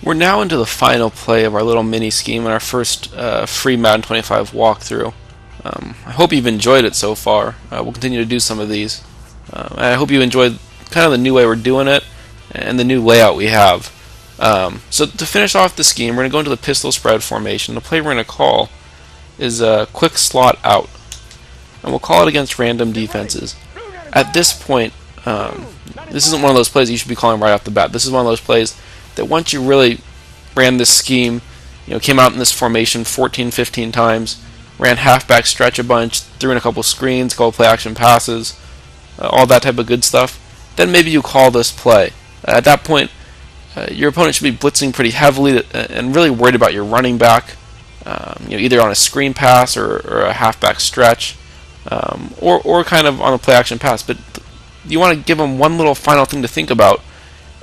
We're now into the final play of our little mini scheme and our first free Madden 25 walkthrough. I hope you've enjoyed it so far. We'll continue to do some of these. And I hope you enjoyed kind of the new way we're doing it and the new layout we have. So to finish off the scheme, we're going to go into the pistol spread formation. The play we're going to call is a quick slot out. And we'll call it against random defenses. At this point, this isn't one of those plays you should be calling right off the bat. This is one of those plays that once you really ran this scheme, came out in this formation 14, 15 times, ran halfback stretch a bunch, threw in a couple screens, couple play action passes, all that type of good stuff, then maybe you call this play. At that point, your opponent should be blitzing pretty heavily and really worried about your running back, either on a screen pass or a halfback stretch, or kind of on a play action pass. But you want to give them one little final thing to think about,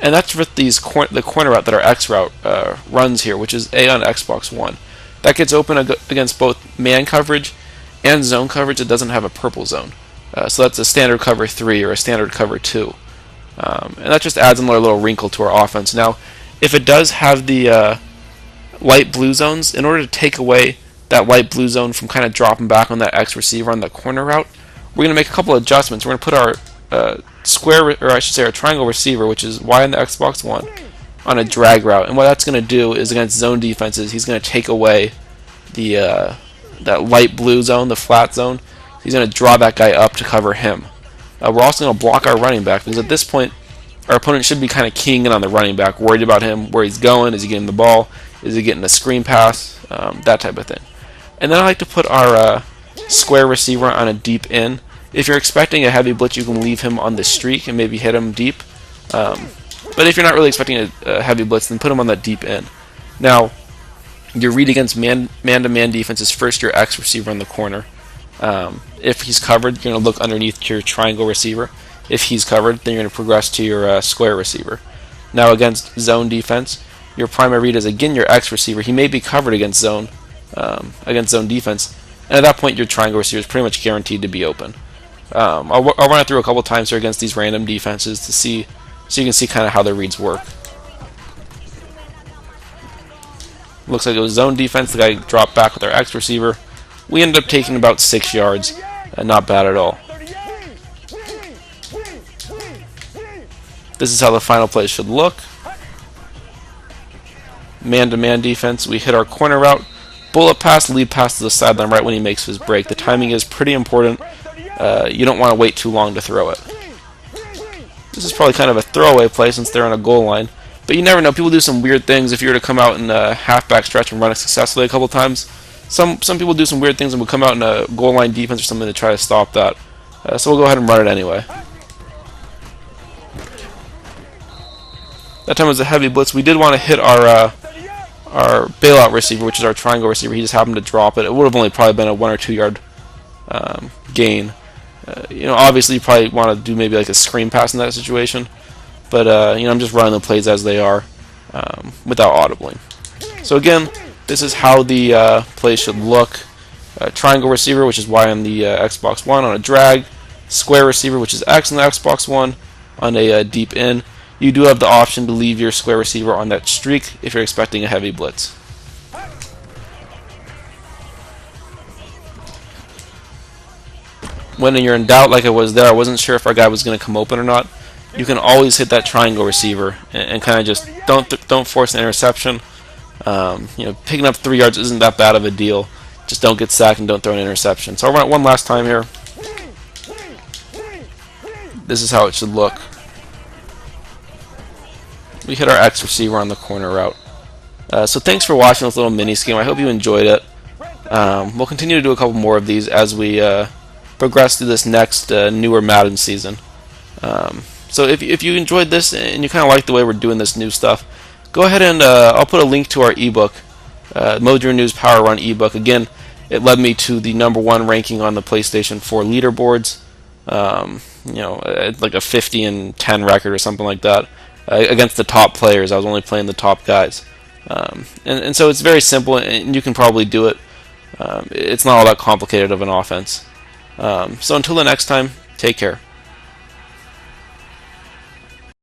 and that's with the corner route that our X route runs here, which is A on Xbox One. That gets open against both man coverage and zone coverage that doesn't have a purple zone. So that's a standard cover 3 or a standard cover 2. And that just adds another little wrinkle to our offense. Now, if it does have the light blue zones, in order to take away that light blue zone from kind of dropping back on that X receiver on the corner route, we're going to make a couple of adjustments. We're going to put our our triangle receiver, which is Y on the Xbox One, on a drag route. And what that's going to do is against zone defenses, he's going to take away the that light blue zone, the flat zone. He's going to draw that guy up to cover him. We're also going to block our running back, because at this point, our opponent should be kind of keying in on the running back, worried about him, where he's going, is he getting the ball, is he getting a screen pass, that type of thing. And then I like to put our square receiver on a deep in. If you're expecting a heavy blitz, you can leave him on the streak and maybe hit him deep. But if you're not really expecting a heavy blitz, then put him on that deep in. Now, your read against man-to-man defense is first your X receiver on the corner. If he's covered, you're going to look underneath your triangle receiver. If he's covered, then you're going to progress to your square receiver. Now against zone defense, your primary read is again your X receiver. He may be covered against zone defense, and at that point your triangle receiver is pretty much guaranteed to be open. I'll run it through a couple times here against these random defenses so you can see kind of how the reads work. Looks like it was zone defense. The guy dropped back with our X receiver. We ended up taking about 6 yards. Not bad at all. This is how the final play should look. Man-to-man defense. We hit our corner route. Bullet pass, lead pass to the sideline right when he makes his break. The timing is pretty important. You don't want to wait too long to throw it. This is probably kind of a throwaway play since they're on a goal line. But you never know. People do some weird things. If you were to come out in a halfback stretch and run it successfully a couple times, some people do some weird things and will come out in a goal line defense or something to try to stop that. So we'll go ahead and run it anyway. That time was a heavy blitz. We did want to hit our bailout receiver, which is our triangle receiver. He just happened to drop it. It would have only probably been a 1 or 2 yard gain. Obviously you probably want to do maybe like a screen pass in that situation. But I'm just running the plays as they are without audibling. So again, this is how the play should look. Triangle receiver, which is Y on the Xbox One on a drag. Square receiver, which is X on the Xbox One on a deep in. You do have the option to leave your square receiver on that streak if you're expecting a heavy blitz. When you're in doubt, like I was there, I wasn't sure if our guy was going to come open or not. You can always hit that triangle receiver and kind of just don't force an interception. Picking up 3 yards isn't that bad of a deal. Just don't get sacked and don't throw an interception. So I'll run it one last time here. This is how it should look. We hit our X receiver on the corner route. So thanks for watching this little mini scheme. I hope you enjoyed it. We'll continue to do a couple more of these as we progress through this next newer Madden season. So if you enjoyed this and you kind of like the way we're doing this new stuff, go ahead and I'll put a link to our ebook, Mojo News Power Run ebook. Again, it led me to the #1 ranking on the PlayStation 4 leaderboards. Like a 50 and 10 record or something like that against the top players. I was only playing the top guys, and so it's very simple, and you can probably do it. It's not all that complicated of an offense. So until the next time, take care.